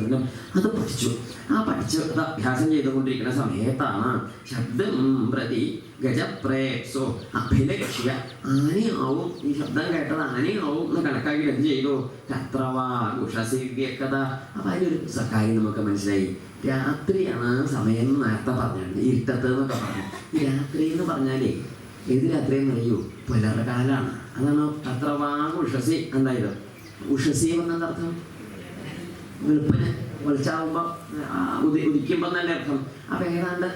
ശബ്ദം അത് പഠിച്ചു. പഠിച്ച് അത് അഭ്യാസം ചെയ്തുകൊണ്ടിരിക്കുന്ന സമയത്താണ് ശബ്ദം പ്രതി ഗജപ്രേപ്സോ അഭിലക്ഷ്യ ആനയാവും, ഈ ശബ്ദം കേട്ടത് ആനയാവും എന്ന് കണക്കാക്കി എന്ത് ചെയ്തു? തത്രവാ ഉഷസിവ്യക്കഥ. അപ്പം അതിനൊരു കാര്യം നമുക്ക് മനസ്സിലായി. രാത്രിയാണ് സമയം നേരത്തെ പറഞ്ഞത്, ഇരുട്ടത്ത് എന്നൊക്കെ പറഞ്ഞു. ഈ രാത്രി എന്ന് പറഞ്ഞാലേ ഏത് രാത്രിയെന്ന് അറിയൂ? പുലർകാലാണ്. അതാണ് തത്രവാ ഉഷസി. എന്തായത് ഉഷസി എന്നതിൻ്റെ അർത്ഥം? വെളുപ്പിന് വെളിച്ചാവുമ്പോൾ ഉദിക്കുമ്പോൾ തന്നെ അർത്ഥം. അപ്പം ഏതാണ്ട്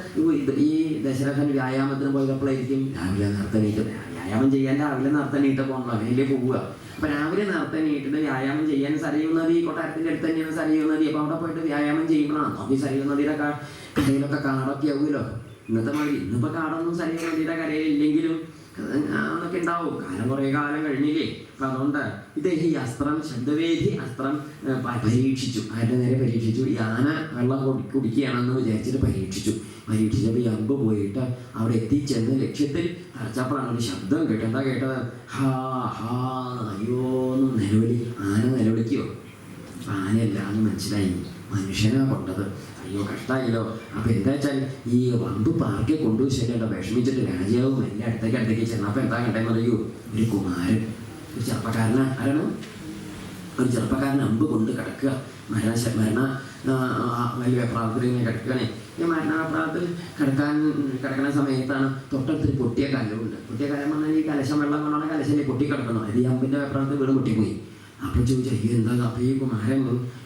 ഈ ദശരഥൻ വ്യായാമത്തിന് പോയപ്പോഴായിരിക്കും രാവിലെ നേരത്തെ നീട്ട്, വ്യായാമം ചെയ്യാൻ രാവിലെ നേരത്തെ നീട്ട് പോകണല്ലോ, അതിലേ പോവുക. അപ്പം രാവിലെ നേരത്തെ നീട്ടിട്ട് വ്യായാമം ചെയ്യാൻ സരയൂ നദി കൊട്ടാരത്തിൻ്റെ അടുത്ത് തന്നെയാണ് സരയൂ നദി. അപ്പോൾ അവിടെ പോയിട്ട് വ്യായാമം ചെയ്യുമ്പോഴാണ് നോക്കി സരയൂ നദിയുടെ കരയിലൊക്കെ കാടൊക്കെ ആവുമല്ലോ. ഇന്നത്തെ മാതിരി ഇന്നിപ്പോൾ കാടൊന്നും സരയൂ നദിയുടെ കരയിലില്ലെങ്കിലും അതൊക്കെ ഉണ്ടാവും. കാലം കുറേ കാലം കഴിഞ്ഞില്ലേ. അപ്പം അതുകൊണ്ട് ഇദ്ദേഹം ഈ അസ്ത്രം ശബ്ദവേദി അസ്ത്രം പരീക്ഷിച്ചു. ആരുടെ നേരെ പരീക്ഷിച്ചു? ഈ ആന വെള്ളം കുടിക്കുകയാണെന്ന് വിചാരിച്ചിട്ട് പരീക്ഷിച്ചപ്പോൾ ഈ അമ്പ് പോയിട്ട് അവിടെ എത്തിച്ചെന്ന് ലക്ഷ്യത്തിൽ അടച്ചപ്പോഴാണ് ഒരു ശബ്ദം കേട്ടത്. എന്താ കേട്ടത്? ഹാ ഹാ അയ്യോ എന്ന് നിലവിളി. ആന നിലവിളിക്കോ? ആനയല്ല എന്ന് മനസ്സിലായി, മനുഷ്യനാ കൊണ്ടത്. അയ്യോ കഷ്ടമായല്ലോ. അപ്പം എന്താ വെച്ചാൽ ഈ വമ്പ് പാർക്കെ കൊണ്ടുവച്ചിട്ട് വിഷമിച്ചിട്ട് രാജാവും എല്ലാം അടുത്തേക്ക് ചെന്നപ്പോൾ എന്താ കണ്ടെന്ന് പറയൂ? ഒരു കുമാരൻ, ഒരു ചെറുപ്പക്കാരനാ. ആരാണ്? ഒരു ചെറുപ്പക്കാരൻ അമ്പ് കൊണ്ട് കിടക്കുക. വലിയ പ്രാർത്ഥന ഇങ്ങനെ കിടക്കുകയാണേ. ഈ മരണപ്രാർത്ഥത്തിൽ കിടക്കുന്ന സമയത്താണ് തൊട്ടടുത്തൊരു പൊട്ടിയ കല്ലുണ്ട്. പൊട്ടിയ കലം പറഞ്ഞാൽ ഈ കലശം വെള്ളം കൊണ്ടാണ് കലശം പൊട്ടിക്കിടക്കണം. അത് ഈ അമ്പിൻ്റെ പ്രാർത്ഥന വീട് പൊട്ടിപ്പോയി. അപ്പം ചോദിച്ചു അയ്യോ എന്താ? അപ്പം ഈ കുമാരൻ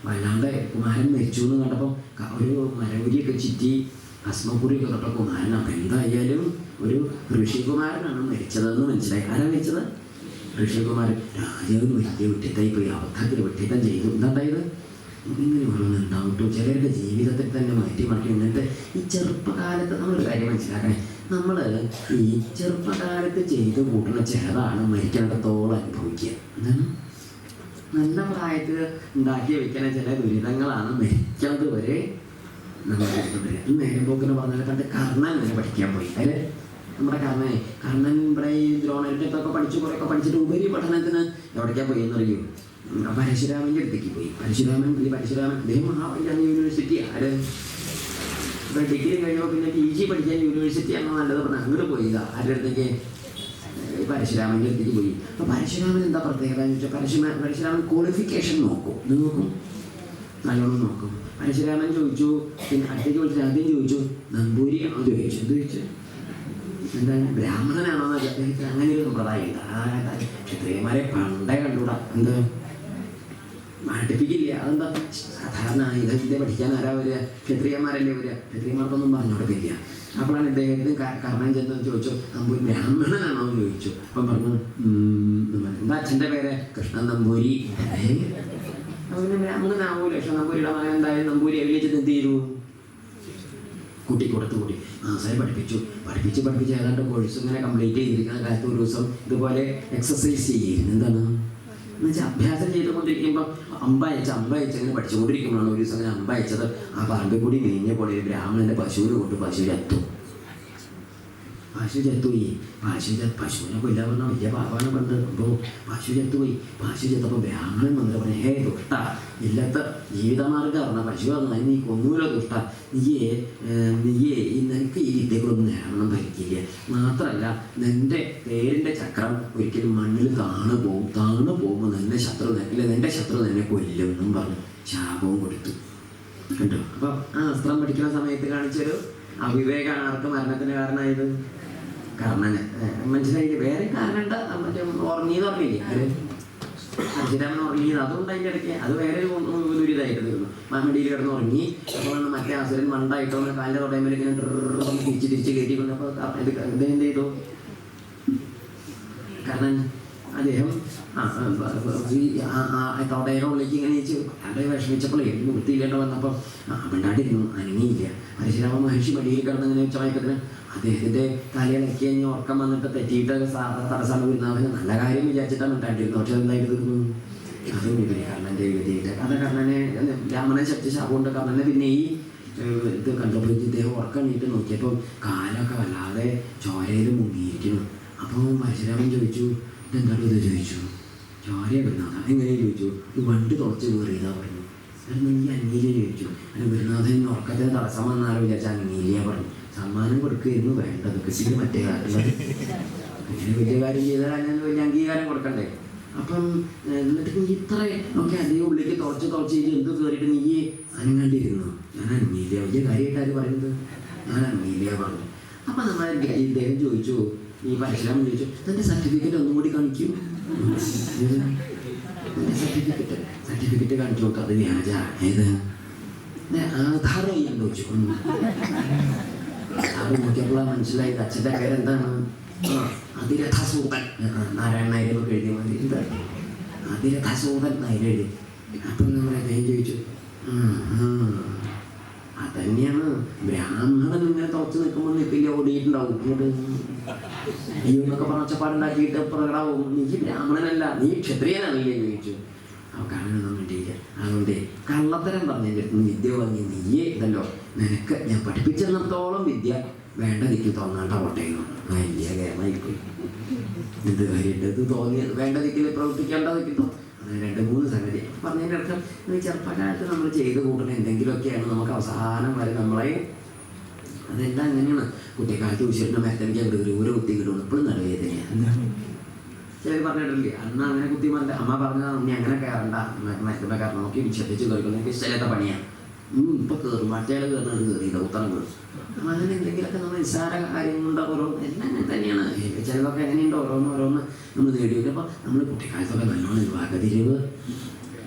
വല്ലാണ്ട് കുമാരൻ മരിച്ചു എന്ന് കണ്ടപ്പം ഒരു മരമുരിയൊക്കെ ചുറ്റി ഭസ്മക്കുറിയൊക്കെ തൊട്ട കുമാരൻ. അപ്പം എന്തായാലും ഒരു ഋഷികുമാരനാണ് മരിച്ചതെന്ന് മനസ്സിലായി. ആരാ മരിച്ചത്? ഋഷികുമാരൻ. രാജാവിന് വലിയ വിട്ടിത്തായി പോയി, അബദ്ധത്തിൽ വിട്ടിത്തം ചെയ്തു. എന്താണ്ടായത്? ഇങ്ങനെ ഓരോന്നും ഉണ്ടാവട്ടോ. ചിലരുടെ ജീവിതത്തിൽ തന്നെ മാറ്റി ഇങ്ങനത്തെ ഈ ചെറുപ്പകാലത്ത് നമ്മളൊരു കാര്യം മനസ്സിലാക്കണേ. നമ്മൾ ഈ ചെറുപ്പകാലത്ത് ചെയ്ത് കൂട്ടുന്ന ചിലതാണ് മരിക്കേണ്ടത്തോളം അനുഭവിക്കുക. എന്താണ്? നല്ല പ്രായത്തിൽ ഉണ്ടാക്കി വെക്കുന്ന ചില ദുരിതങ്ങളാണ് മരിക്കുന്നത് വരെ നമ്മൾ നേരം പോക്കിനെ പറഞ്ഞാൽ കണ്ട് കർണൻ ഇങ്ങനെ പഠിക്കാൻ പോയി. അതിൽ നമ്മുടെ കർണൻ ഇവിടെ ഈ ദ്രോണത്തൊക്കെ പഠിച്ചു കുറേയൊക്കെ പഠിച്ചിട്ട് ഉപരി പഠനത്തിന് എവിടേക്കാണ് പോയി എന്നറിയൂ? പരശുരാമൻ്റെ അടുത്തേക്ക് പോയി. പരശുരാമൻ അദ്ദേഹം യൂണിവേഴ്സിറ്റി ആര് ഇവിടെ ഡിഗ്രി കഴിഞ്ഞപ്പോൾ പിന്നെ PG പഠിക്കാൻ യൂണിവേഴ്സിറ്റിയാണ് നല്ലത് പറഞ്ഞാൽ അങ്ങോട്ട് പോയില്ല. ആരുടെ അടുത്തേക്ക്? പരശുരാമൻ്റെ അടുത്തേക്ക് പോയി. അപ്പോൾ പരശുരാമൻ എന്താ പ്രത്യേകത എന്ന് വെച്ചാൽ പരശുരാമൻ ക്വാളിഫിക്കേഷൻ നോക്കും. നല്ലോണം നോക്കും. പരശുരാമൻ ചോദിച്ചു, പിന്നെ അടുത്തേക്ക് വിളിച്ചിട്ട് ആദ്യം ചോദിച്ചു നമ്പൂരിയാണോ ചോദിച്ചു. എന്ത് ചോദിച്ചു? എന്താണ് ബ്രാഹ്മണനാണോ എന്ന് അദ്ദേഹത്തിന് അങ്ങനെ ഒരു സമ്പ്രദായം ഉണ്ട്. ക്ഷത്രിയന്മാരെ പണ്ടേ കണ്ടുകൂടാ. എന്താ പഠിപ്പിക്കില്ല. അതെന്താ? സാധാരണ ഇതേ പഠിക്കാൻ ആരാ വരിക? ക്ഷത്രിയന്മാരല്ലേ വരിക. ക്ഷത്രിയന്മാർക്കൊന്നും പറഞ്ഞു കൊടുക്കില്ല. അപ്പോഴാണ് ഇദ്ദേഹത്തിന് കർണൻ ചെന്ന് ചോദിച്ചു നമ്പൂരി ബ്രാഹ്മണനാണോ എന്ന് ചോദിച്ചു. അപ്പം പറഞ്ഞു എന്താ അച്ഛൻ്റെ പേര്? കൃഷ്ണൻ നമ്പൂരി. അങ്ങനെ ബ്രാഹ്മണനാവൂല. കൃഷ്ണൻ നമ്പൂരിയുടെ മകൻ എന്തായാലും നമ്പൂരി വിളിച്ചിട്ട് എന്ത് ചെയ്തു? കൂട്ടി ആശാരി പഠിപ്പിച്ച് ഏതാണ്ട് കോഴ്സ് ഇങ്ങനെ കംപ്ലീറ്റ് ചെയ്തിരിക്കുന്ന കാലത്ത് ഒരു ദിവസം ഇതുപോലെ എക്സസൈസ് ചെയ്യുന്നു. എന്താണ് എന്നുവെച്ചാൽ അഭ്യാസം ചെയ്തുകൊണ്ടിരിക്കുമ്പോൾ അമ്പയച്ച് ഇങ്ങനെ പഠിച്ചുകൊണ്ടിരിക്കുമ്പോഴാണ് ഒരു ദിവസം അങ്ങനെ അമ്പയച്ചത്. ആ പറമ്പിൽ കൂടി മേഞ്ഞ പോലെ ഒരു ബ്രാഹ്മണൻ്റെ പശുവിനെ കൊണ്ട് പശു ചത്തുപോയി. പശുവിനെ കൊല്ലാൻ പറഞ്ഞാൽ വലിയ പാപാണ് പണ്ട്. അപ്പോൾ പശു ചത്തപ്പോൾ ബ്രാഹ്മണൻ വന്നിട്ട് പറഞ്ഞു, ഹേ ദുഷ്ട, ഇല്ലാത്ത ജീവിതമാർഗ്ഗം പറഞ്ഞ പശു പറഞ്ഞാൽ നീ കൊന്നൂല ദുഷ്ട, നീയേ നിനക്ക് ഈ വിദ്യകളൊന്നും നേടണം ഭരിക്കില്ല. മാത്രമല്ല നിൻ്റെ പേരിൻ്റെ ചക്രം ഒരിക്കലും മണ്ണിൽ താണു പോകുമ്പോൾ നിൻ്റെ ശത്രു നിന്നെ കൊല്ലും എന്നും പറഞ്ഞു ശാപവും കൊടുത്തു. കണ്ടോ? അപ്പം ആ അസ്ത്രം പഠിക്കുന്ന സമയത്ത് കാണിച്ചൊരു അവിവേകാണ് ആർക്ക് മരണത്തിന് കാരണമായത്? കർണന്. മനസ്സിലായില്ലേ? വേറെ കാരണം മറ്റേ ഉറങ്ങിയെന്ന് പറഞ്ഞില്ലേ? പരശുരാമൻ ഉറങ്ങിയത് അതുകൊണ്ട് അതിൻ്റെ ഇടയ്ക്ക് അത് വേറെ ദുരിതമായിട്ട് തീർന്നു. മടിയിൽ കിടന്ന് ഉറങ്ങി. അപ്പോഴാണ് മറ്റേ അസുരൻ മണ്ടായിട്ടോ കാലിൻ്റെ തുടയുമ്പോൾ ഇങ്ങനെ തിരിച്ച് കയറ്റിക്കൊണ്ട്. അപ്പോൾ ഇദ്ദേഹം എന്ത് ചെയ്തു? കർണൻ അദ്ദേഹം തൊടയുടെ ഉള്ളിലേക്ക് ഇങ്ങനെ വെച്ച് അവിടെ വിഷമിച്ചപ്പോഴേ വൃത്തിയില്ലേണ്ട വന്നപ്പോൾ മിണ്ടാണ്ടിരുന്നു, അനങ്ങിയില്ല. പരശുരാമ മഹർഷി മടിയിൽ കിടന്ന് ഇങ്ങനെ ഉച്ചമയക്കത്തിന് അദ്ദേഹത്തിൻ്റെ തലയിളക്കി കഴിഞ്ഞ് ഉറക്കം വന്നിട്ട് തെറ്റിയിട്ട് തടസ്സമാണ് വരുന്നവന് നല്ല കാര്യം വിചാരിച്ചിട്ടാണ് മിണ്ടാണ്ടിരുന്നത്. പക്ഷെ എന്തായിട്ട് തീർന്നു? അതും ഇവര് കർണൻ്റെ വിധിയിട്ട് അത് കർണനെ ബ്രാഹ്മണനെ ശക്തി ശാപമുണ്ട്. കർണനെ പിന്നെ ഈ ഇത് കണ്ടപ്പോൾ ഇദ്ദേഹം ഉറക്കം എണീറ്റ് നോക്കിയപ്പോൾ കാലൊക്കെ വല്ലാതെ ചോരയിൽ മുങ്ങിയിരിക്കുന്നു. അപ്പോൾ പരശുരാമൻ ചോദിച്ചു, ഇതെന്താണോ ഇത് ചോദിച്ചു? ചോരയെ വരുന്നതാ. എങ്ങനെ ചോദിച്ചു? ഇത് വണ്ടി തുറച്ച് കയറിയതാ പറഞ്ഞു. നീ അന്യീല ചോദിച്ചു. അതിന് ഗുരുനാഥൻ ഉറക്കത്തിന് തടസ്സം വന്നാലോ വിചാരിച്ചാൽ അന്യീലിയ പറഞ്ഞു. സമ്മാനം കൊടുക്കുകയായിരുന്നു വേണ്ടത്, കിട്ടിയിട്ട് മറ്റേ കാലത്തുള്ളത്. അങ്ങനെ വലിയ കാര്യം ചെയ്താൽ അതിന് വലിയ അംഗീകാരം കൊടുക്കണ്ടേ. അപ്പം എന്നിട്ട് നീ ഇത്ര ഒക്കെ അധികം ഉള്ളിലേക്ക് തുറച്ച് എന്ത് കയറിയിട്ട് നീ അനങ്ങാണ്ടിരുന്നു. ഞാൻ അന്യീലിയ, വലിയ കാര്യമായിട്ടാണ് പറയുന്നത്. ഞാൻ അന്യീലിയ പറഞ്ഞു. അപ്പം നമ്മൾ ഇദ്ദേഹം ചോദിച്ചു, ഈ പരശുരാമൻ ചോദിച്ചു, തൻ്റെ സർട്ടിഫിക്കറ്റ് ഒന്നും കൂടി കാണിക്കും. സർട്ടിഫിക്കറ്റ് കാണിച്ചു കൊടുത്തു. അത് വ്യാജ. ഏത് ആധാർ ചെയ്യാൻ ചോദിച്ചു. അത് നോക്കിയപ്പോഴാണ് മനസ്സിലായത് അച്ഛൻ്റെ പേരെന്താണ്? അതിരഥസൂതൻ. നാരായണ നായർ എഴുതിയ മതി. എന്താ അതിരഥസൂതൻ നായർ എഴുതി. അപ്പം നമ്മൾ അദ്ദേഹം ചോദിച്ചു, അതന്നെയാണ് ബ്രാഹ്മണൻ ഇങ്ങനെ തുറച്ച് നിൽക്കുമ്പോൾ നിൽക്കില്ല, ഓടിയിട്ടുണ്ടാവും ഇങ്ങോട്ട് അയ്യോ എന്നൊക്കെ പറഞ്ഞ ഒച്ചപ്പാടുണ്ടാക്കിയിട്ട് പ്രകടമാവും. നീ ബ്രാഹ്മണനല്ല, നീ ക്ഷത്രിയനാണല്ലേ ചോദിച്ചു. അവക്കാരനൊന്നും വേണ്ടിയില്ല. അതുകൊണ്ട് കള്ളത്തരം പറഞ്ഞു വിദ്യ വാങ്ങി നീയേ ഇതല്ലോ, നിനക്ക് ഞാൻ പഠിപ്പിച്ചിരുന്നിടത്തോളം വിദ്യ വേണ്ട ദിക്കിൽ തോന്നാണ്ട കോട്ടയെന്നു. വലിയ കേമായിപ്പോയി. എന്ത് കാര്യമുണ്ട് ഇത് തോന്നിയത്? വേണ്ട ദിക്കിൽ പ്രവർത്തിക്കേണ്ട ദിക്കിൽ തോന്നും. അങ്ങനെ 2-3 സംഗതി പറഞ്ഞതിൻ്റെ അർത്ഥം ചെറുപ്പക്കാലത്ത് നമ്മൾ ചെയ്ത് കൂട്ടുന്ന എന്തെങ്കിലുമൊക്കെയാണ് നമുക്ക് അവസാനം വരെ നമ്മളെ. അതെല്ലാം അങ്ങനെയാണ്. കുട്ടിക്കാലത്ത് ഉച്ചരിൻ്റെ മരത്തനിക്ക് അവിടെ ഒരു കുത്തി കിട്ടുന്നു. ഇപ്പോഴും നടുവേദനയാണ്. ചിലർ പറഞ്ഞിട്ടില്ലേ അന്ന് അങ്ങനെ കുത്തിമല്ല, അമ്മ പറഞ്ഞാൽ നീ അങ്ങനെ കയറണ്ട, മരത്തിൻ്റെ കാരണം നോക്കി ശ്രദ്ധിച്ച് കഴിക്കുന്നു, എനിക്ക് ഇഷ്ടമില്ലാത്ത പണിയാണ്. ഇപ്പോൾ കയറും, മറ്റേ കയറുന്നത് കയറിയില്ല, ഉത്തരം കയറും. അപ്പം അങ്ങനെ എന്തെങ്കിലുമൊക്കെ നമ്മൾ നിസ്സാര കാര്യങ്ങളുണ്ട്. ഓരോന്ന് എല്ലാം അങ്ങനെ തന്നെയാണ്. ചിലതൊക്കെ എങ്ങനെയുണ്ട് ഓരോന്ന് നമ്മൾ നേടിയിട്ട്. അപ്പോൾ നമ്മൾ കുട്ടിക്കാലത്തൊക്കെ നല്ലോണം വാക്കതിരിവ്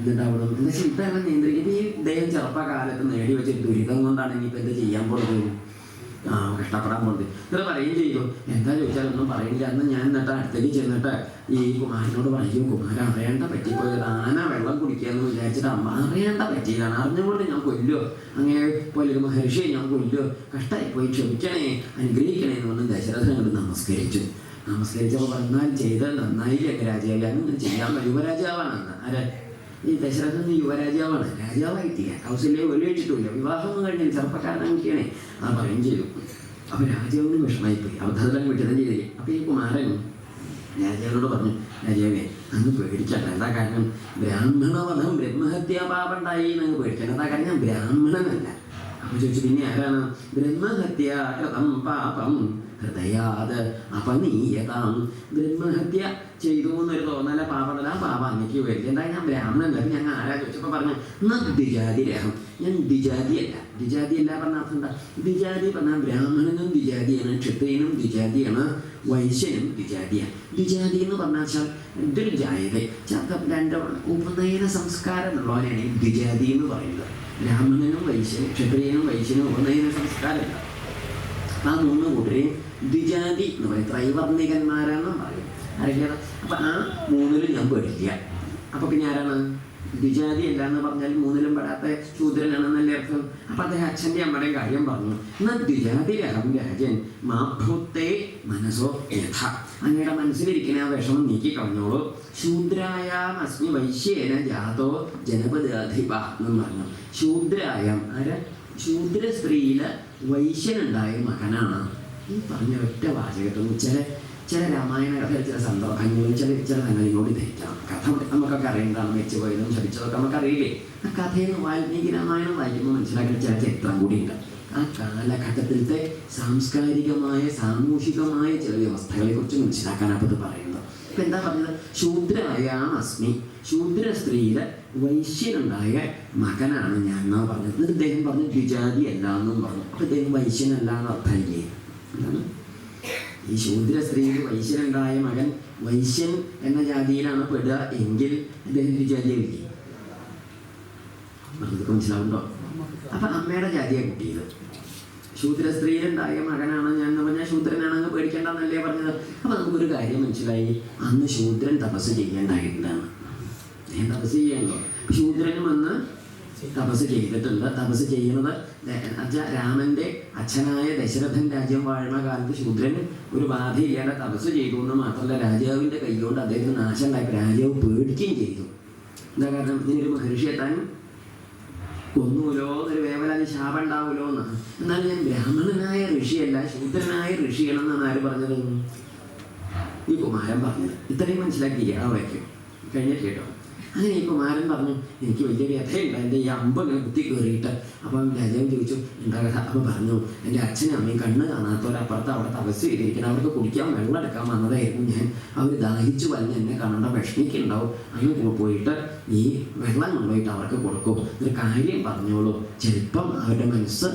ഇതുണ്ടാവണം. എന്താ വെച്ചാൽ ഇപ്പം നിയന്ത്രിക്കും. ഈ ഇദ്ദേഹം ചെറുപ്പകാലത്ത് നേടി വെച്ച ദുരിതം കൊണ്ടാണ് ഇനിയിപ്പോൾ എന്ത് ചെയ്യാൻ പോകുന്നത്, കഷ്ടപ്പെടാൻ പോകുന്നത്. ഇത്ര പറയുകയും ചെയ്തു. എന്താ ചോദിച്ചാൽ ഒന്നും പറയില്ല. അന്ന് ഞാൻ എന്നിട്ട് അടുത്തേക്ക് ചെന്നിട്ട് ഈ കുമാരനോട് പറയും, കുമാരൻ അറിയേണ്ട പറ്റിപ്പോയത്, ആന വെള്ളം കുടിക്കാമെന്ന് വിചാരിച്ചിട്ട് അമ്മ അറിയേണ്ട പറ്റിയതാണ്, അറിഞ്ഞുകൊണ്ട് ഞാൻ കൊല്ലുമോ, അങ്ങനെ പോലെ മഹർഷിയെ ഞാൻ കൊല്ലുമോ, കഷ്ടമായിപ്പോയി, ക്ഷമിക്കണേ, അനുഗ്രഹിക്കണേ എന്ന് പറഞ്ഞ് ദശരഥൻ അങ്ങോട്ട് നമസ്കരിച്ചപ്പോൾ വന്നാൽ ചെയ്ത് നന്നായി രാജാവ് അങ്ങനെ ചെയ്യാൻ യുവരാജാവാണ് അന്ന്. ആരെ? ഈ ദശരഥൻ യുവരാജാവാണ്, രാജാവായിട്ടില്ല. കൗസല്യെ വെളിവെച്ചിട്ടില്ല, വിവാഹമൊന്നും കഴിഞ്ഞില്ല, ചെറുപ്പക്കാരനൊക്കെയാണേ. ആ പറയും ചെയ്തു. അപ്പോൾ രാജാവിന് വിഷമായിപ്പോയി, അബദ്ധം വിട്ടതും ചെയ്തില്ലേ. അപ്പോൾ ഈ കുമാരൻ രാജാവിനോട് പറഞ്ഞു, രാജാവേ അങ്ങ് പേടിക്കണ്ട. എന്താ കാരണം? ബ്രാഹ്മണവധം ബ്രഹ്മഹത്യാപാപണ്ടായി എന്നങ്ങ് പേടിക്കണം. എന്താ കാരണം? ഞാൻ ബ്രാഹ്മണനല്ല. അപ്പോൾ ചോദിച്ചു, പിന്നെ ആരാണ്? ബ്രഹ്മഹത്യ കൃതം പാപം ഹൃദയാത് അപനീയതാം. ബ്രഹ്മഹത്യ ചെയ്തു എന്നൊരു തോന്നല പാപമല്ല, പാപം അങ്ങേക്ക് വരില്ല. എന്തായാലും ഞാൻ ബ്രാഹ്മണനല്ല. ഞങ്ങൾ ആരാ ചോദിച്ചപ്പോൾ പറഞ്ഞു, ദ്വിജാതിരഹം, ഞാൻ ദ്വിജാതിയല്ല. ദ്വിജാതിയല്ല പറഞ്ഞ അർത്ഥം എന്താ? ദ്വിജാതി പറഞ്ഞാൽ ബ്രാഹ്മണനും ദ്വിജാതിയാണ്, ക്ഷത്രിയനും ദ്വിജാതിയാണ്, വൈശ്യനും ദ്വിജാതിയാണ്. ദ്വിജാതി എന്ന് പറഞ്ഞാൽ ദ്വിജായത രണ്ട് ഉപനയന സംസ്കാരമുള്ളവരെയാണ് ഈ ദ്വിജാതി എന്ന് പറയുന്നത്. ബ്രാഹ്മണനും വൈശ്യനും, ക്ഷത്രിയനും വൈശ്യനും ഉപനയന സംസ്കാരമില്ല. ആ 3 കൂട്ടരെയും ദ്വിജാതി എന്ന് പറയും, ത്രൈവർണികന്മാരാണെന്നും പറയും. ആരൊക്കെയാണ്? അപ്പം ആ 3ലും ഞാൻ പേടില്ല. അപ്പം പിന്നെ ആരാണ്? ദ്വിജാതി അല്ല എന്ന് പറഞ്ഞാൽ 3ലും പെടാത്ത ശൂദ്രനാണെന്നല്ലേ അർത്ഥം. അപ്പം അദ്ദേഹം അച്ഛൻ്റെ അമ്മയുടെയും കാര്യം പറഞ്ഞു. എന്നാൽ ദ്വിജാതിരഹം രാജൻ മാഭൂത്തേ മനസ്സോ യഥ, അങ്ങയുടെ മനസ്സിലിരിക്കുന്ന ആ വിഷമം നീക്കി കളഞ്ഞോളൂ. ശൂദ്രായാം അസ്മി വൈശ്യേന ജാതോ ജനപദാധിപ എന്നും പറഞ്ഞു. ശൂദ്രായം ആരാ? ശൂദ്ര സ്ത്രീയിൽ വൈശ്യനുണ്ടായ മകനാണ്. ഈ പറഞ്ഞ ഒറ്റ വാചകത്തൊന്നും ചില രാമായണ കഥ, ചില സന്ദർഭങ്ങളും ചില സംഗതികളോട് തെറ്റാം. കഥ നമുക്കൊക്കെ അറിയേണ്ടതാണ്. വെച്ചുപോയതും ശപിച്ചതൊക്കെ നമുക്കറിയില്ലേ. ആ കഥയെന്ന് വാൽമീകി രാമായണം വായിക്കുമ്പോൾ മനസ്സിലാക്കുന്ന ചില ചരിത്രം കൂടിയുണ്ട്. ആ കാലഘട്ടത്തിലത്തെ സാംസ്കാരികമായ സാമൂഹികമായ ചില വ്യവസ്ഥകളെ കുറിച്ച് മനസ്സിലാക്കാനാണ് ഇത് പറയുന്നത്. ഇപ്പം എന്താ പറഞ്ഞത്? ശൂദ്രായാം അസ്മി, ശൂദ്ര സ്ത്രീയിലെ വൈശ്യനുണ്ടായ മകനാണ് ഞാൻ എന്നാ പറഞ്ഞത്. എന്നിട്ട് ഇദ്ദേഹം പറഞ്ഞു ദ്വിജാതി അല്ല എന്നും പറഞ്ഞു. അപ്പം ഇദ്ദേഹം വൈശ്യനല്ല എന്ന് അർത്ഥമില്ലേ? എന്താണ് ഈ ശൂദ്ര സ്ത്രീയിൽ വൈശ്യനുണ്ടായ മകൻ വൈശ്യൻ എന്ന ജാതിയിലാണ് പെടുക എങ്കിൽ ഇദ്ദേഹം ദ്വിജാതിയാവില്ലേ? പറഞ്ഞതൊക്കെ മനസ്സിലാവുണ്ടോ? അപ്പം അമ്മയുടെ ജാതിയെ കുട്ടിയത്. ശൂദ്ര സ്ത്രീയിലുണ്ടായ മകനാണ് ഞാൻ എന്ന് പറഞ്ഞാൽ ശൂദ്രനാണെന്ന് പേടിക്കേണ്ടെന്നല്ലേ പറഞ്ഞത്. അപ്പം നമുക്കൊരു കാര്യം മനസ്സിലായി, അന്ന് ശൂദ്രൻ തപസ് ചെയ്യേണ്ടായിട്ടാണ്. ഞാൻ തപസ് ചെയ്യാനോ? ശൂദ്രനും അന്ന് തപസ് ചെയ്തിട്ടുണ്ട്. തപസ് ചെയ്യുന്നത് രാമന്റെ അച്ഛനായ ദശരഥൻ രാജ്യം വാഴുന്ന കാലത്ത് ശൂദ്രൻ ഒരു ബാധയില്ലാതെ തപസ് ചെയ്തു എന്ന് മാത്രമല്ല, രാജാവിൻ്റെ കൈകൊണ്ട് അദ്ദേഹത്തിന് നാശം ഉണ്ടാക്കി. രാജാവ് പേടിക്കുകയും ചെയ്തു. എന്താ കാരണം? ഇതിനൊരു മഹർഷിയെ താൻ കൊന്നൂലോ എന്നൊരു വേവലാതി ശാപം ഉണ്ടാവുമല്ലോ എന്ന്. എന്നാൽ ഞാൻ ബ്രാഹ്മണനായ ഋഷിയല്ല, ശൂദ്രനായ ഋഷിയാണെന്നാണ് ആര് പറഞ്ഞത്? ഈ കുമാരൻ പറഞ്ഞത്. ഇത്രയും മനസ്സിലാക്കിയില്ല. അവിടേക്ക് കഴിഞ്ഞിട്ട് കേട്ടോ. അങ്ങനെ ഈ കുമാരൻ പറഞ്ഞു, എനിക്ക് വലിയ വ്യഥയുണ്ട്, എൻ്റെ ഈ അമ്പ് ഇങ്ങനെ കുത്തി കയറിയിട്ട്. അപ്പം രാജാവ് ചോദിച്ചു, എന്താ കഥ? അപ്പം പറഞ്ഞു, എൻ്റെ അച്ഛനും അമ്മയും കണ്ണ് കാണാത്തവരപ്പുറത്ത് അവിടെ തപസ് ചെയ്തിരിക്കണം, അവർക്ക് കുടിക്കാൻ വെള്ളം എടുക്കാൻ വന്നതായിരുന്നു ഞാൻ. അവർ ദാഹിച്ചു വന്ന് എന്നെ കാണേണ്ട വിഷമിക്കുണ്ടാവും, അങ്ങ് പോയിട്ട് ഈ വെള്ളം കൊണ്ടുപോയിട്ട് അവർക്ക് കൊടുക്കും, ഒരു കാര്യം പറഞ്ഞോളൂ, ചിലപ്പം അവരുടെ മനസ്സ്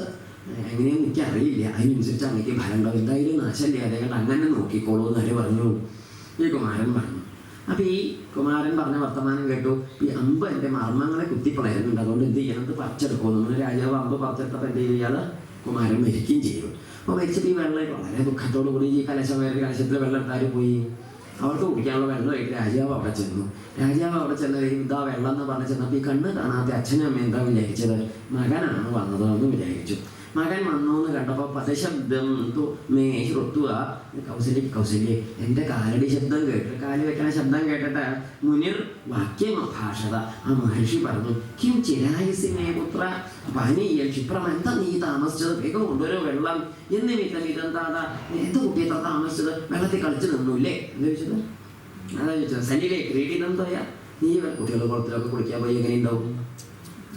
എങ്ങനെയാണെന്ന് എനിക്കറിയില്ല, അതിനനുസരിച്ച് അങ്ങേക്ക് ഫലം ഉണ്ടാവും, എന്തായാലും നാശമില്ലാതെ കണ്ട് അങ്ങനെ നോക്കിക്കോളൂ എന്നവർ പറഞ്ഞു. ഈ കുമാരൻ പറഞ്ഞു. അപ്പം ഈ കുമാരൻ പറഞ്ഞ വർത്തമാനം കേട്ടു. ഈ അമ്പ് എൻ്റെ മർമ്മങ്ങളെ കുത്തിപ്പളയുന്നുണ്ട്, അതുകൊണ്ട് എന്ത് ചെയ്യണം, ഇത് പറിച്ചെടുക്കുമെന്ന്. രാജാവ് അമ്പ് പറിച്ചെടുത്തപ്പോൾ എന്ത് ചെയ്യാതെ കുമാരൻ മരിക്കുകയും ചെയ്തു. അപ്പോൾ മരിച്ചപ്പോൾ ഈ വെള്ളം വളരെ ദുഃഖത്തോടു കൂടി ഈ കലശത്തിൽ വെള്ളം എടുത്താൽ പോയി. അവർക്ക് കുടിക്കാനുള്ള വെള്ളമായിട്ട് രാജാവ് അവിടെ ചെന്നു. രാജാവ് അവിടെ ചെന്ന ഇതാ വെള്ളം എന്ന് പറഞ്ഞ് ചെന്നപ്പോൾ ഈ കണ്ണ് കാണാത്ത അച്ഛനും അമ്മ എന്താ വിചാരിച്ചത്, മകനാണ് വന്നതെന്ന് വിചാരിച്ചു. മകൻ വന്നു എന്ന് കണ്ടപ്പോൾ പദശബ്ദം മേ ശ്രുത്വ കൗസല്യേ എൻ്റെ കാലടി ശബ്ദം കേട്ട്, കാല് വെക്കണ ശബ്ദം കേട്ടിട്ട് മുനിർ വാക്യം ഭാഷത. ആ മഹർഷി പറഞ്ഞു, കിം ചിരായുസിനെ പുത്ര പാനീയ ക്ഷിപ്രം, എന്താ നീ താമസിച്ചത്, വേഗം കൊണ്ടുവരോ വെള്ളം, എന്നിമിത്തം ഇതെന്താ എന്താ കുട്ടിയെ താമസിച്ചത്, വെള്ളത്തിൽ കളിച്ചു നിന്നൂല്ലേ എന്താ ചോദിച്ചത്? അതാ ചോദിച്ചത്. സനിയിലെ ക്രീഡിതെന്തോയാ, നീ കുട്ടികളുടെ കുളത്തിലൊക്കെ കുളിക്കാൻ പോയി എങ്ങനെ ഉണ്ടാവും?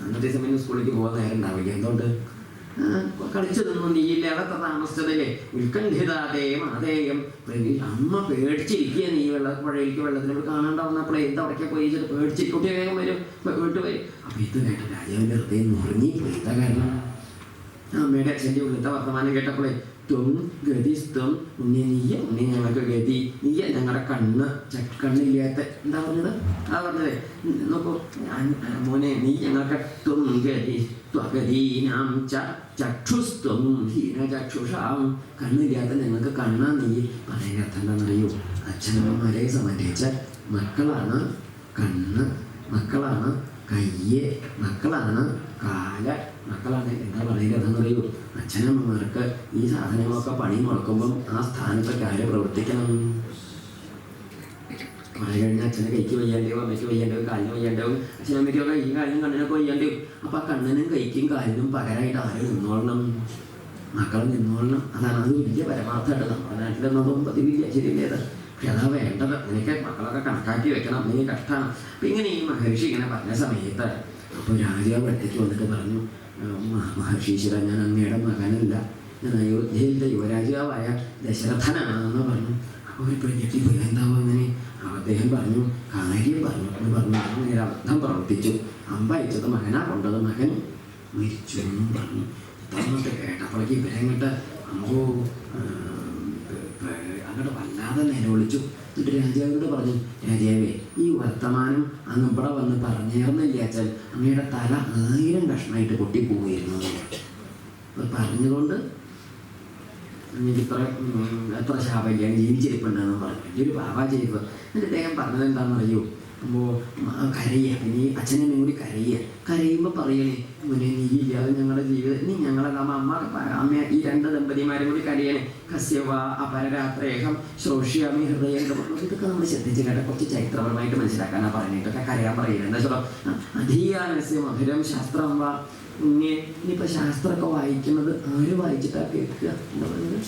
അന്നത്തെ സമയം സ്കൂളിലേക്ക് പോകാൻ നേരം ഉണ്ടാവില്ല, എന്തുകൊണ്ട് കളിച്ചു നിന്നു, നീയില്ല അതൊക്കെ താമസിച്ചതല്ലേ, ഉത്കണ്ഠിതാതേ മാതേയം. അമ്മ പേടിച്ചിരിക്കുക, നീ പുഴയിലേക്ക് വെള്ളത്തിനോട് കാണാണ്ടാവുന്നപ്പോഴേ എന്താ അവിടേക്ക് പോയി പേടിച്ചിട്ട് കുട്ടി വേഗം വരും, വീട്ടു വരും. അപ്പൊ ഇത് കേട്ട രാജാവിൻ്റെ ഹൃദയം മുറിഞ്ഞിപ്പോയി. എന്താ കാരണം? അമ്മയുടെ അച്ഛൻ്റെ ഉള്ളത്തെ വർത്തമാനം കേട്ടപ്പോഴേ ത്വം ഗതിസ്ത്വം ഉണ്ണി ഞങ്ങൾക്ക് ഗതി, നീയ ഞങ്ങളുടെ കണ്ണില്ലാത്ത, എന്താ പറഞ്ഞത്? പറഞ്ഞത് നോക്കൂ മോനെ, നീ ഞങ്ങൾക്ക് ത്വം ഗതി ത്വഗതീനാം ചക്ഷുസ്ത്വം ഹീനചക്ഷുഷാം, കണ്ണില്ലാത്ത ഞങ്ങൾക്ക് കണ്ണാ നീ. പറയുന്ന അർത്ഥം എന്താണെന്നറിയൂ? അച്ഛനമ്മമാരെ സംബന്ധിച്ച മക്കളാണ് കണ്ണ്, മക്കളാണ് കയ്യ്, മക്കളാണ് കാല്, മക്കളാണ് എന്താ പറയുന്നത് അതെന്നറിയൂ? അച്ഛനമ്മമാർക്ക് ഈ സാധനങ്ങളൊക്കെ പണി മുടക്കുമ്പം ആ സ്ഥാനത്തൊക്കെ ആര് പ്രവർത്തിക്കണം? കുറെ കഴിഞ്ഞാൽ അച്ഛനെ കൈക്ക് വയ്യാണ്ടാവും, അമ്മയ്ക്ക് വയ്യാണ്ടാവും, കാലിന് വയ്യാണ്ടാവും, അച്ഛനമ്മയ്ക്കൊക്കെ ഈ കാലിനും കണ്ണിനൊക്കെ വയ്യാണ്ടാവും. അപ്പം ആ കണ്ണിനും കൈക്കും കാലിനും പകരമായിട്ട് ആര് നിന്നോളണം? മക്കൾ നിന്നോളണം. അതാണ് അത് വലിയ പരമാർത്ഥമായിട്ട് നമ്മുടെ നാട്ടിലൊന്നും പതിവില്ല, ശരിയല്ലേ? പക്ഷെ അതാ വേണ്ടത്. അങ്ങനെയൊക്കെ മക്കളൊക്കെ കണക്കാക്കി വെക്കണം, അങ്ങനെ കഷ്ടമാണ്. അപ്പം ഇങ്ങനെ ഈ മഹർഷി ഇങ്ങനെ പറഞ്ഞ സമയത്ത് അപ്പോൾ രാജാവ് അടുത്തേക്ക് വന്നിട്ട് പറഞ്ഞു, മഹർഷീശ്വര, ഞാൻ അങ്ങയുടെ മകനല്ല, ഞാൻ അയോധ്യയിലെ യുവരാജാവായ ദശരഥനാണെന്ന് പറഞ്ഞു. അപ്പോൾ ഒരു പെണ്ണിട്ട് പോയി, എന്താവും അങ്ങനെ? അദ്ദേഹം പറഞ്ഞു, കാര്യം പറഞ്ഞു എന്ന് പറഞ്ഞു. അങ്ങനെ അബദ്ധം പ്രവർത്തിച്ചു, അമ്പയച്ചത് മകനാ കൊണ്ടത്, മകൻ മരിച്ചു എന്നും പറഞ്ഞു. തന്നിട്ട് കേട്ടപ്പോഴേക്ക് ഇവരങ്ങോട്ട് അമ്പോ അങ്ങോട്ട് വല്ലാതെ നിലവിളിച്ചു. എന്നിട്ട് രാജാവിനോട് പറഞ്ഞു, രാജാവേ, ഈ വർത്തമാനം അങ്ങ് ഇവിടെ വന്ന് പറഞ്ഞേർന്നില്ല വെച്ചാൽ അങ്ങയുടെ തല 1000 കഷ്ണമായിട്ട് പൊട്ടിപ്പോവുമായിരുന്നു. അത് പറഞ്ഞതുകൊണ്ട് എനിക്ക് എത്ര ശാപമില്ല, ജീവിച്ചിരിപ്പുണ്ടെന്ന് പറഞ്ഞു. വലിയൊരു പാവാ ചെയ്തത്. എന്നിട്ട് അദ്ദേഹം പറഞ്ഞത് എന്താണെന്ന് അറിയൂ? അപ്പോൾ കരയുക, പിന്നെ ഈ അച്ഛനമ്മയും കൂടി കരയുമ്പോൾ പറയണേ, മുന്നേ നീ ഇല്ലാതെ ഞങ്ങളുടെ ജീവിതം, നീ ഞങ്ങളെ അമ്മ ഈ 2 ദമ്പതിമാരും കൂടി കരയണേ. കസ്യവ അപരരാത്രേഹം ശ്രോഷ്യാമി ഹൃദയം. ഇതൊക്കെ നമ്മൾ ശ്രദ്ധിച്ച് കേട്ട കുറച്ച് ചരിത്രപരമായിട്ട് മനസ്സിലാക്കാനാണ് പറഞ്ഞിട്ടൊക്കെ കരയാൻ പറയുന്നത്. എന്താ വെച്ചാൽ അധീയാനസ്യ മധുരം ശാസ്ത്രം വാ. ഇനിയിപ്പോൾ ശാസ്ത്രമൊക്കെ വായിക്കുന്നത് ആര് വായിച്ചിട്ടാണ് കേൾക്കുക? എന്താ പറയുന്നത്?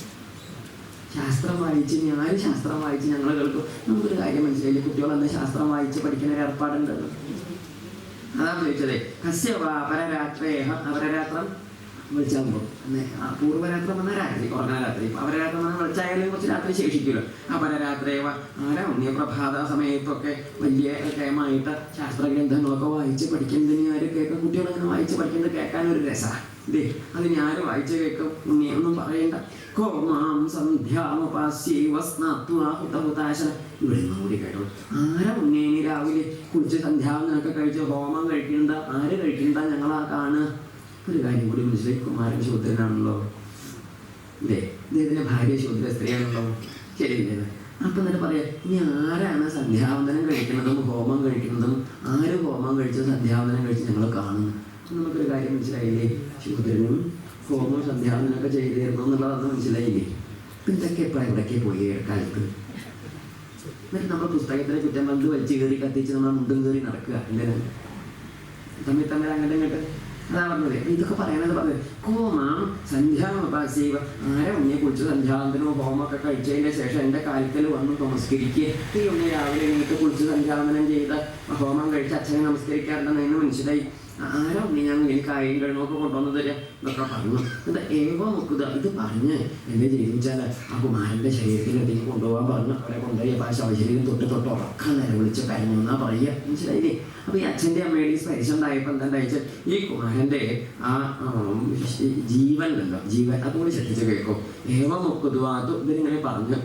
ശാസ്ത്രം വായിച്ച് ആര് ശാസ്ത്രം വായിച്ച് ഞങ്ങൾ കേൾക്കും? നമുക്കൊരു കാര്യം മനസ്സിലായില്ലേ, കുട്ടികളെന്ന് ശാസ്ത്രം വായിച്ച് പഠിക്കുന്ന ഒരു ഏർപ്പാടുണ്ടല്ലോ. അതാണ് ചോദിച്ചത്. കസ്യവ അപരരാത്രേഹ, അപരരാത്രം വിളിച്ചാകുമ്പോൾ പൂർവ്വരാത്രം വന്നാൽ രാത്രി, ഉറങ്ങാൻ രാത്രി. അപരരാത്രം വന്നാൽ വിളിച്ചായാലും കുറച്ച് രാത്രി ശേഷിക്കുമല്ലോ. അപരരാത്രേവ ആരാ ഉണ്യപ്രഭാത സമയത്തൊക്കെ വലിയ കേമായിട്ട് ശാസ്ത്രഗ്രന്ഥങ്ങളൊക്കെ വായിച്ച് പഠിക്കുന്നതിന് ആര് കേൾക്കും? കുട്ടികളങ്ങനെ വായിച്ച് പഠിക്കുന്നത് കേൾക്കാനൊരു രസമാണ്. ഇതേ അത് ഞാൻ വായിച്ച് കേൾക്കും, ഉണ്ണിയൊന്നും പറയണ്ട. കോമാം സന്ധ്യാമുപാസ്യവസ്നാത്വാഹുതഹുതാശന. ഇവിടെ നിന്നും കൂടി കേട്ടോ, ആരാ ഉണ്ണേനി രാവിലെ കുളിച്ച് സന്ധ്യാവനൊക്കെ കഴിച്ച് ഹോമം കഴിക്കണ്ട? ആര് കഴിക്കണ്ട? ഞങ്ങളാ കാണുക. ഒരു കാര്യം കൂടി മനസ്സിലായി, കുമാരൻ ശൂദ്രനാണല്ലോ, ഇല്ലേ? ഇദ്ദേഹത്തിൻ്റെ ഭാര്യ ശൂദ്ര സ്ത്രീയാണല്ലോ, ശരിയല്ലേ? അപ്പം എന്നിട്ട് പറയാം, ഇനി ആരാണ് സന്ധ്യാവന്തനം കഴിക്കുന്നതും ഹോമം കഴിക്കുന്നതും? ആര് ഹോമം കഴിച്ച് സന്ധ്യാവന്തനം കഴിച്ച് ഞങ്ങൾ കാണുന്നു? നമുക്കൊരു കാര്യം മനസ്സിലായില്ലേ? ശൂദ്രനും ഹോമം സന്ധ്യാവനമൊക്കെ ചെയ്തിരുന്നു എന്നുള്ളതൊന്നും മനസ്സിലായില്ലേ? പിന്നെ ഇതൊക്കെ എപ്പോഴാണ് ഇവിടേക്ക് പോയി കാലത്ത്? എന്നിട്ട് നമ്മൾ പുസ്തകത്തിനെ കുറ്റം പന്ത് വലിച്ചു കയറി കത്തിച്ച് നമ്മൾ മുണ്ടും കയറി നടക്കുക, എന്തിനാണ്? തമ്മിൽ അങ്ങനെ ഇങ്ങോട്ട് അതാ പറഞ്ഞത്. ഇതൊക്കെ പറയണത് പറഞ്ഞത് കോമാം സന്ധ്യാമപാസീവ, ആരെ ഉണ്ണിയെ കുളിച്ച് സന്ധ്യാവന്തനോ ഹോമൊക്കെ കഴിച്ചതിൻ്റെ ശേഷം എൻ്റെ കാലത്തിൽ വന്ന് നമസ്കരിക്കുക. ഈ ഉണ്ണി രാവിലെ എണീറ്റ് കുളിച്ച് സന്ധ്യാവന്തനം ചെയ്ത് ഹോമം കഴിച്ച് അച്ഛനെ നമസ്കരിക്കാറുണ്ടെന്ന് എന്ന് മനസ്സിലായി. ആരോ ഉണ്ണി ഞാൻ എനിക്ക് കായും കിഴങ്ങൊക്കെ കൊണ്ടുവന്ന് തരിക എന്നൊക്കെ പറഞ്ഞു. എന്നിട്ട് ഏവോ നോക്കുക ഇത് പറഞ്ഞ് എന്നെ ജീവിച്ചാൽ ആ കുമാരൻ്റെ ശരീരത്തിലേക്ക് കൊണ്ടുപോകാൻ പറഞ്ഞു. അവരെ കൊണ്ടുപോയി അപ്പോൾ ആ ശവശരീരം തൊട്ട് ഉറക്കാൻ നിലവിളിച്ച് കരഞ്ഞു എന്നാ പറയുക. മനസ്സിലായില്ലേ? അപ്പോൾ ഈ അച്ഛൻ്റെ അമ്മയുടെ സ്പരിശം ഉണ്ടായപ്പോൾ എന്താ വെച്ചാൽ ഈ കുമാരൻ്റെ ആ ജീവനുണ്ടല്ലോ, ജീവൻ അതുകൂടി ശ്രദ്ധിച്ച് കേൾക്കും. ഏവ നോക്കുക അത് ഇവരിങ്ങനെ പറഞ്ഞ്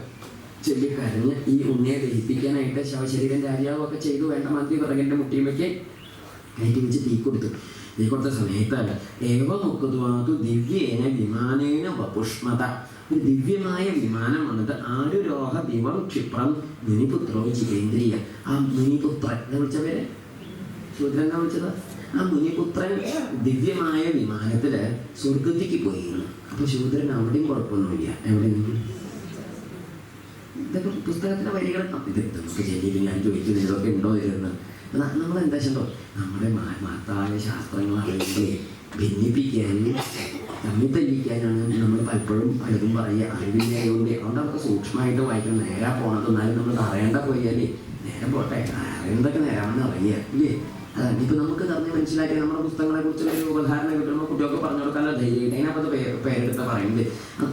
ചൊല്ലിക്കരഞ്ഞ് ഈ ഉണ്ണിയെ ദഹിപ്പിക്കാനായിട്ട് ശവശരീരം രാജാവൊക്കെ ചെയ്തു. വേണ്ട മന്ത്രി പിറകിൻ്റെ മുട്ടിയുമ്പൊക്കെ കയറ്റി വെച്ച് തീ കൊടുത്തു. തീ കൊടുത്ത സമയത്ത് ഏവ നോക്കുന്നത് ദിവ്യേന വിമാനേന വപുഷ്മത, ഒരു ദിവ്യമായ വിമാനം വന്നിട്ട് ആരുരോഹ ദിവം ക്ഷിപ്രം മുനിപുത്രോ ജിതേന്ദ്രിയ. ആ മുനിപുത്രൻ എന്താ വിളിച്ച പേര്? ശൂദ്രൻ എന്നാ വിളിച്ചത്. ആ മുനിപുത്രൻ ദിവ്യമായ വിമാനത്തിൽ സ്വർഗത്തിക്ക് പോയിരുന്നു. അപ്പോൾ ശൂദ്രൻ അവിടെയും കുഴപ്പമൊന്നുമില്ല. എവിടെയെങ്കിലും ഇതൊക്കെ പുസ്തകത്തിലെ വരികൾ ഇത് നമുക്ക് ശരിക്കും ഞാൻ ചോദിച്ചത് ഇതൊക്കെ ഉണ്ടോ ഇരുന്ന് നമ്മളെന്താ വെച്ചോ നമ്മുടെ മഹത്തായ ശാസ്ത്രങ്ങൾ അറിയില്ലേ ഭിന്നിപ്പിക്കാനും തമ്മിൽ തല്ലിക്കാനാണ് നമ്മൾ പലപ്പോഴും പലതും പറയുക. അറിവില്ലായതുകൊണ്ട് അതുകൊണ്ട് നമുക്ക് സൂക്ഷ്മമായിട്ട് വായിക്കണം. നേരാ പോണത് എന്നാലും നമ്മൾ അറിയേണ്ട പോയാലേ നേരം പോട്ടെ, അറിയുന്നതൊക്കെ നേരാണെന്ന് അറിയുക ഇല്ലേ? അതാണ് ഇപ്പം നമുക്ക് പറഞ്ഞ് മനസ്സിലാക്കി നമ്മുടെ പുസ്തകങ്ങളെ കുറിച്ചുള്ള ഒരു ഉപധാരണ കിട്ടുമ്പോൾ കുട്ടികൾക്ക് പറഞ്ഞു കൊടുക്കാനുള്ള ധൈര്യം. അതിനകത്ത് പേരെടുത്ത് പറയുന്നത്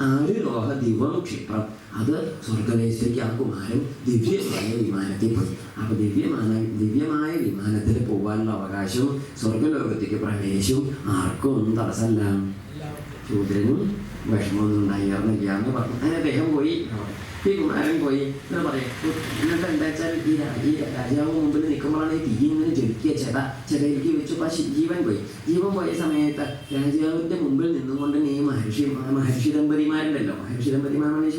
ആരുരോഹ ദിവം ക്ഷിപ്രം, അത് സ്വർഗദേശത്തേക്ക് ആ കുമാരൻ ദിവ്യമായ വിമാനത്തിൽ പോയി. അപ്പോൾ ദിവ്യമായ വിമാനത്തിൽ പോകാനുള്ള അവകാശവും സ്വർഗലോകത്തേക്ക് പ്രവേശവും ആർക്കും ഒന്നും തടസ്സമല്ല. ശൂദ്രനും വിഷമമൊന്നും ഉണ്ടായിരുന്നില്ല എന്ന് പറഞ്ഞു. അങ്ങനെ അദ്ദേഹം പോയി. ഈ കുമാരൻ പോയി എന്ന് പറയും. എന്നിട്ട് എന്താ വെച്ചാൽ ഈ രാജാവ് മുമ്പിൽ നിൽക്കുമ്പോഴാണ് ഈ തീ ഇങ്ങനെ ജൊലിക്കുക. ചെതയിലേക്ക് വെച്ചു. അപ്പോൾ ജീവൻ പോയ സമയത്ത് രാജാവിൻ്റെ മുമ്പിൽ നിന്നുകൊണ്ട് തന്നെ ഈ മഹർഷി ദമ്പതിമാരുണ്ടല്ലോ, മഹർഷി ദമ്പതിമാരാണ് ഈ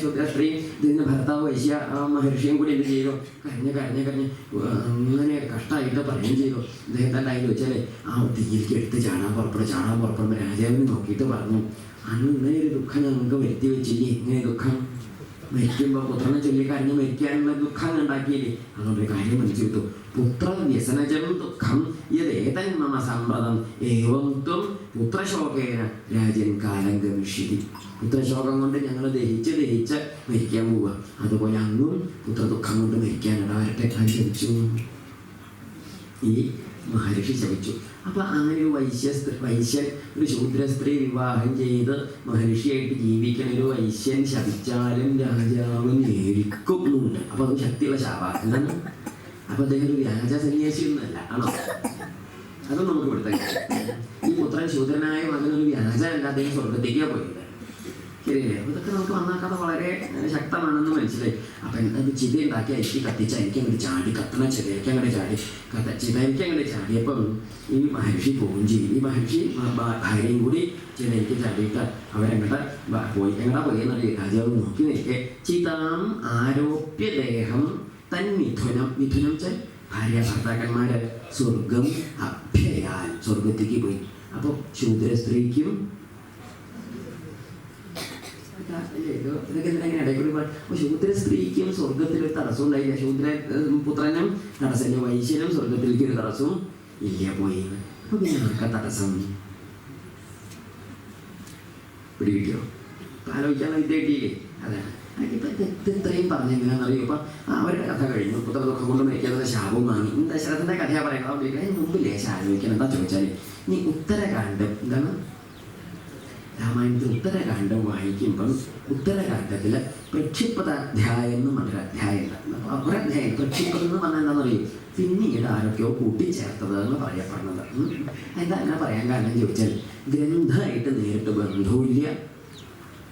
ശൂദ്രശ്രീ ഇതിന് ഭർത്താവ് വൈശ്യ മഹർഷിയും കൂടി എന്ത് ചെയ്തു? കരഞ്ഞ് അങ്ങനെ കഷ്ടമായിട്ട് പറയുകയും ചെയ്തു. അദ്ദേഹത്തെ ഉണ്ടായി വെച്ചാൽ ആ തീയിലേക്ക് എടുത്ത് ചാടാൻ പുറപ്പെടുമ്പോൾ രാജാവിനെ നോക്കിയിട്ട് പറഞ്ഞു, അന്ന് ഇങ്ങനെ ഒരു ദുഃഖം ഞങ്ങൾക്ക് വരുത്തി വെച്ചില്ലേ? ഇങ്ങനെ ദുഃഖം മരിക്കുമ്പോൾ പുത്രനെ ചൊല്ലിക്കരഞ്ഞ് മരിക്കാനുള്ള ദുഃഖം ഉണ്ടാക്കിയില്ലേ? അതുകൊണ്ട് കാര്യം മനസ്സിലെത്തു. പുത്ര വ്യസനജം ദുഃഖം യതേതൻ മമ സമ്പ്രദം ഏവം ത്വം പുത്രശോകേന രാജൻ കാലം ഗമിഷ്യതി. പുത്രശോകം കൊണ്ട് ഞങ്ങൾ ദഹിച്ച് മരിക്കാൻ പോവുക. അതുപോലെ അങ്ങും പുത്രദുഃഖം കൊണ്ട് മരിക്കാനിടവരട്ടെ. അത് ശപിച്ചു. ഈ മഹർഷി ശപിച്ചു. അപ്പോൾ അങ്ങനെ ഒരു വൈശ്യൻ ഒരു ശൂദ്ര സ്ത്രീ വിവാഹം ചെയ്ത് മഹർഷിയായിട്ട് ജീവിക്കുന്ന ഒരു വൈശ്യൻ ശപിച്ചാലും രാജാവ് നേരിക്കുന്നുണ്ട്. അപ്പോൾ അത് ശക്തിയുള്ള ശാപാണ്. എന്താണ്? അപ്പോൾ അദ്ദേഹം ഒരു വ്യാജ സന്യാസി ഒന്നുമല്ല, ആണോ? അതൊന്നും നമുക്ക് ഇവിടുത്തെ ഈ പുത്രൻ ശൂദ്രനായ മകനൊരു വ്യാജമല്ല, അദ്ദേഹം സ്വർഗത്തേക്കാണ് പോയത്. ശരിയല്ലേ? ഇതൊക്കെ നമുക്ക് നന്നാക്കാതെ വളരെ ശക്തമാണെന്ന് മനസ്സിലായി. അപ്പം അത് ചിതയുണ്ടാക്കി അരിക്ക് കത്തിച്ച് അരിക്ക് അങ്ങോട്ട് ചാടി, കത്തണ ചിതയ്ക്ക് അങ്ങോട്ട് ചാടി, ചിതയ്ക്ക് അങ്ങോട്ട് ചാടിയപ്പം ഈ മഹർഷി പോവുകയും ചെയ്യും. ഈ മഹർഷി ഭാര്യയും കൂടി ചിതയ്ക്ക് ചാടിയിട്ട് അവരങ്ങോട്ട് പോയി. എങ്ങോട്ടാ പോയി എന്നറിയ രാജാവ് നോക്കി നിൽക്കെ ചിതാം ആരോപ്യ ദേഹം തൻ മിഥുനം വെച്ചാൽ ഭാര്യ ഭർത്താക്കന്മാർ സ്വർഗം അഭ്യയാൽ സ്വർഗത്തേക്ക് പോയി. അപ്പോൾ ശൂദ്ര സ്ത്രീക്കും ശൂദ്ര സ്ത്രീക്കും സ്വർഗത്തിലൊരു തടസ്സം ഉണ്ടായില്ല. ശൂദ്ര പുത്രനും തടസ്സമില്ല, വൈശ്യനും സ്വർഗത്തിലേക്ക് ഒരു തടസ്സവും ഇല്ല പോയി. അപ്പൊ പിന്നെ ആർക്കാ തടസ്സം? പിടികിട്ടിയോ? ആലോചിക്കാനുള്ള വിദ്യ കിട്ടിയില്ലേ? അതാണ് ഇപ്പം ഇത്രയും പറഞ്ഞെങ്ങനെയാണെന്നറിയോ? ഇപ്പം അവരുടെ കഥ കഴിഞ്ഞു. പുത്രദുഃഖം കൊണ്ട് മരിക്കാതെ ശാപവും വാങ്ങി. ദശരഥൻ്റെ കഥയാണ് പറയുന്നത്. അതിന് മുമ്പ് ലേശം ആലോചിക്കണം. എന്താ ചോദിച്ചാൽ ഇനി ഉത്തരകാണ്ഡം എന്താണ്? രാമായണത്തിൽ ഉത്തരകാണ്ഡം വായിക്കുമ്പം ഉത്തരകാണ്ഡത്തിൽ പ്രക്ഷിപ്താധ്യായം എന്ന് പറഞ്ഞൊരു അധ്യായം ഉണ്ട്. അപ്പോൾ ഒരധ്യായം പ്രക്ഷിപ്തം എന്ന് പറഞ്ഞാൽ എന്താണെന്നറിയും? പിന്നീട് ആരൊക്കെയോ കൂട്ടിച്ചേർത്തത് എന്ന് പറയപ്പെടുന്നത്. എന്താ അങ്ങനെ പറയാൻ കാരണം ചോദിച്ചാൽ ഗ്രന്ഥമായിട്ട് നേരിട്ട് ബന്ധവുമില്ല,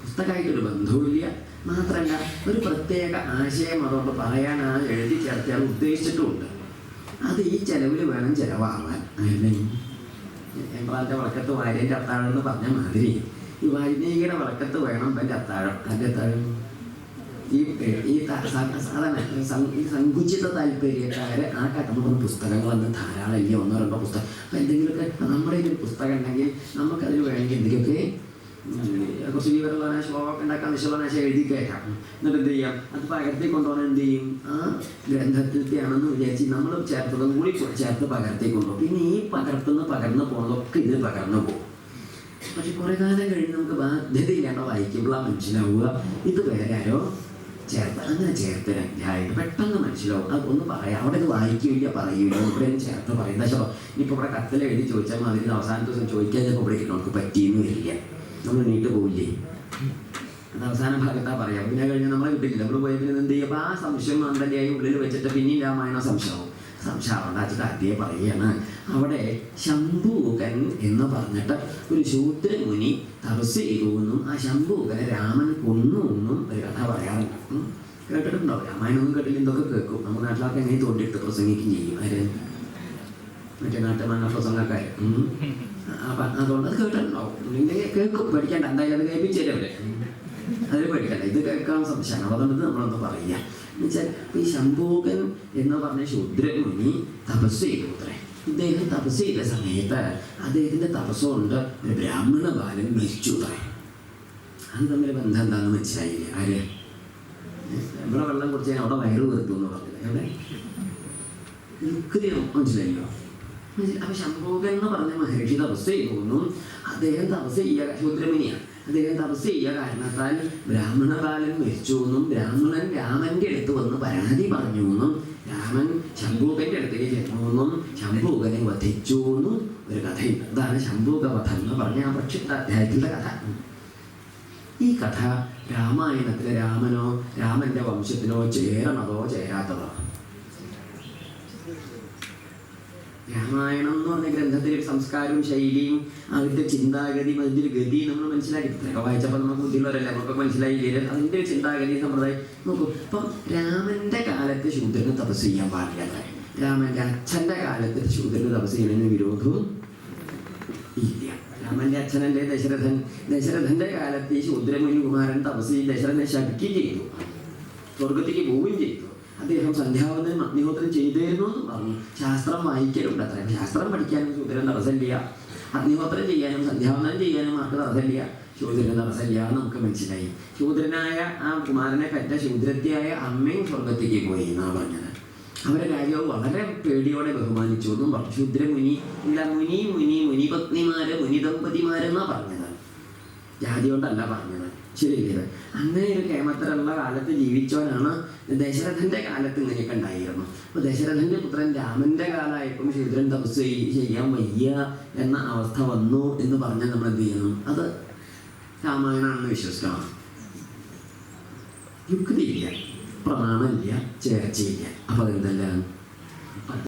പുസ്തകമായിട്ടൊരു ബന്ധവുമില്ല. മാത്രമല്ല ഒരു പ്രത്യേക ആശയം അതുകൊണ്ട് പറയാൻ ആ എഴുതി ചേർത്തിയാൽ ഉദ്ദേശിച്ചിട്ടുമുണ്ട്. അത് ഈ ചെലവിൽ വേണം ചിലവാകാൻ. എംബ്രാൻ്റെ വളക്കത്ത് വാര്യൻ്റെ അത്താഴം എന്ന് പറഞ്ഞ മാതിരി ഈ വാൽമീകിയുടെ വളക്കത്ത് വേണം എൻ്റെ അത്താഴം. എൻ്റെ അത്താഴം ഈ സാധാരണ ഈ സങ്കുചിത താല്പര്യക്കാർ ആ കടന്നു പോകുന്ന പുസ്തകങ്ങളൊന്നും ധാരാളം ഇല്ല, 1-2 പുസ്തകം. അപ്പം എന്തെങ്കിലുമൊക്കെ നമ്മുടെ ഒരു പുസ്തകം ഉണ്ടെങ്കിൽ നമുക്കതിൽ വേണമെങ്കിൽ എന്തെങ്കിലുമൊക്കെ കുറച്ച് വിവരമുള്ള ശ്ലോകമൊക്കെ ഉണ്ടാക്കാൻ നിശ്ചലനാശ എഴുതി കയറ്റാം. എന്നിട്ട് എന്ത് ചെയ്യാം, അത് പകർത്തി കൊണ്ടുപോകാൻ എന്ത് ചെയ്യും, ആ ഗ്രന്ഥത്തിലത്തെയാണെന്ന് വിചാരിച്ച് നമ്മൾ ചേർത്തതും കൂടി ചേർത്ത് പകർത്തി കൊണ്ടുപോകും. പിന്നെ ഈ പകർന്ന് പോകുന്നതൊക്കെ ഇതിൽ പകർന്നു പോകും. പക്ഷെ കുറെ കാലം കഴിഞ്ഞ് നമുക്ക് ബാധ്യതയില്ലാണ്ടോ വായിക്കുമ്പോഴാണ് മനസ്സിലാവുക ഇത് വേറെ ആരോ ചേർത്ത്, അങ്ങനെ ചേർത്ത് അധ്യായം പെട്ടെന്ന് മനസ്സിലാവും. അതൊന്ന് പറയാം, അവിടെ ഇത് വായിക്കില്ല പറയൂല, ഇവിടെ ചേർത്ത് പറയും. പക്ഷേ ഇനിയിപ്പോൾ ഇവിടെ കത്തിൽ എഴുതി ചോദിച്ചാൽ അതിന് അവസാനത്തെ ദിവസം ചോദിക്കാൻ ചിലപ്പോൾ ഇവിടെ നമുക്ക് പറ്റിയെന്ന് വരില്ല, നമ്മൾ നീട്ട് പോവില്ലേ, അത് അവസാന ഭാഗത്താണ് പറയാം. പിന്നെ കഴിഞ്ഞാൽ നമ്മളെ കിട്ടില്ല, നമ്മൾ പോയി പിന്നെ എന്ത് ചെയ്യും, അപ്പോൾ ആ സംശയം മന്ദലിയായി ഉള്ളിൽ വെച്ചിട്ട് പിന്നെയും രാമായണ സംശയമാവും. സംശയമാവേണ്ട വെച്ചിട്ട് ആദ്യമേ പറയുകയാണ്. അവിടെ ശംഭൂകൻ എന്ന് പറഞ്ഞിട്ട് ഒരു ശൂദ്രമുനി തപസ് ചെയ്തു എന്നും ആ ശംഭൂകനെ രാമൻ കൊന്നു എന്നും ഒരു കഥ പറയാറുണ്ട്. കേട്ടിട്ടുണ്ടാവും. രാമായണമൊന്നും കേട്ടില്ല, എന്തൊക്കെ കേൾക്കും. നമ്മുടെ നാട്ടിലൊക്കെ എങ്ങനെ തോണ്ടിയിട്ട് പ്രസംഗിക്കുകയും ചെയ്യും. ആര് മറ്റേ നാട്ടുമാന പ്രസംഗക്കാർ. അപ്പം അതുകൊണ്ട് അത് കേട്ടിട്ടുണ്ടാവും. ഇല്ലെങ്കിൽ കേൾക്കും, പേടിക്കേണ്ട. എന്തായാലും അത് കേൾപ്പിച്ചേരവരെ, അതിൽ പേടിക്കണ്ട. ഇത് കേൾക്കാൻ സംശയമാണ്, അതുകൊണ്ട് നമ്മളൊന്ന് പറയുക എന്നുവെച്ചാൽ ഈ ശംഭൂകൻ എന്ന് പറഞ്ഞ ശൂദ്രമുനി തപസ് ചെയ്തു അത്രേ. ഇദ്ദേഹം തപസ് ചെയ്ത സമയത്ത് അദ്ദേഹത്തിൻ്റെ തപസ്സുകൊണ്ട് ഒരു ബ്രാഹ്മണ ബാലൻ മരിച്ചു അത്രേ. അത് തമ്മിൽ ബന്ധം എന്താണെന്ന് മനസ്സിലായില്ലേ? ആര് ഇവിടെ വെള്ളം കുടിച്ച് അവിടെ വയറ് വീർത്തു എന്ന് പറഞ്ഞില്ല, എവിടെ യുക്തി മനസ്സിലായില്ലോ? അപ്പൊ ശംഭൂകൻ എന്ന് പറഞ്ഞ മഹർഷി തപസ് ചെയ്തു. അദ്ദേഹം തപസ് ചെയ്യുക, ശൂദ്രമുനിയാണ്, അദ്ദേഹം തപസ് ചെയ്യുക കാരണത്താൽ ബ്രാഹ്മണ ബാലൻ മരിച്ചു എന്നും രാമൻ രാമന്റെ അടുത്ത് വന്ന് പരാതി പറഞ്ഞു എന്നും രാമൻ ശംഭൂകന്റെ അടുത്തേക്ക് ചെന്നുവെന്നും ശംഭൂകനെ വധിച്ചു എന്നും ഒരു കഥയുണ്ട്. അതാണ് ശംഭൂകവധം എന്ന് പറഞ്ഞ ആ പ്രക്ഷിപ്ത അധ്യായത്തിൻ്റെ കഥ. ഈ കഥ രാമായണത്തിലെ രാമനോ രാമന്റെ വംശത്തിനോ ചേരണതോ ചേരാത്തതോ? രാമായണം എന്ന് പറഞ്ഞ ഗ്രന്ഥത്തിലെ സംസ്കാരവും ശൈലിയും അതിൻ്റെ ചിന്താഗതിയും അതിൻ്റെ ഒരു ഗതിയും നമ്മൾ മനസ്സിലാക്കി. ഇത്രയൊക്കെ വായിച്ചപ്പോൾ നമുക്ക് ബുദ്ധിയുള്ളവരല്ലേ, നമുക്കൊക്കെ മനസ്സിലായില്ലേ അതിൻ്റെ ഒരു ചിന്താഗതി സമ്പ്രദായം നോക്കൂ. അപ്പം രാമൻ്റെ കാലത്ത് ശൂദ്രന് തപസ് ചെയ്യാൻ പാടില്ല. രാമൻ്റെ അച്ഛൻ്റെ കാലത്ത് ശൂദ്രന് തപസ് ചെയ്യുന്നതിന് വിരോധവും ഇല്ല. രാമൻ്റെ അച്ഛനല്ലേ ദശരഥൻ. ദശരഥൻ്റെ കാലത്ത് ഈ ശൂദ്രമുനി കുമാരൻ തപസ് ചെയ്ത് ദശരഥനെ ശപിക്കുകയും ചെയ്തു, സ്വർഗത്തേക്ക് പോവുകയും ചെയ്തു. അദ്ദേഹം സന്ധ്യാവന്തനം അഗ്നിഹോത്രം ചെയ്തിരുന്നു എന്ന് പറഞ്ഞു. ശാസ്ത്രം വായിക്കലുണ്ട് അത്ര. ശാസ്ത്രം പഠിക്കാനും ശൂദ്രൻ തടസ്സമില്ല, അഗ്നിഹോത്രം ചെയ്യാനും സന്ധ്യാവന്തനം ചെയ്യാനും ആർക്ക് തടസ്സമില്ല, ശൂദ്രന് തടസ്സമില്ല എന്ന് നമുക്ക് മനസ്സിലായി. ശൂദ്രനായ ആ കുമാരനെ പറ്റ ശൂദ്രത്തെയായ അമ്മയും സ്വർഗത്തേക്ക് പോയി എന്നാണ് പറഞ്ഞത്. അവരെ രാജാവ് വളരെ പേടിയോടെ ബഹുമാനിച്ചു എന്നും പറഞ്ഞു. ശൂദ്രമുനി ഇല്ല, മുനി മുനി മുനിപത്നിമാര് മുനി ദമ്പതിമാരെന്നാണ് പറഞ്ഞത്, ജാതി കൊണ്ടല്ല പറഞ്ഞത്. ശരിയല്ലേ? അങ്ങനെ ഒരു കേമത്തിലുള്ള കാലത്ത് ജീവിച്ചവനാണ്. ദശരഥന്റെ കാലത്ത് ഇങ്ങനെയൊക്കെ ഉണ്ടായിരുന്നു. അപ്പോൾ ദശരഥന്റെ പുത്രൻ രാമന്റെ കാലമായപ്പം ശൂദ്രൻ തപസ് ചെയ്യാൻ വയ്യ എന്ന അവസ്ഥ വന്നു എന്ന് പറഞ്ഞാൽ നമ്മൾ എന്ത് ചെയ്യണം? അത് രാമായണമാണെന്ന് വിശ്വസിക്കണം. യുക്തിയില്ല, പ്രമാണമില്ല, ചേർച്ചയില്ല. അപ്പം അതെന്തല്ല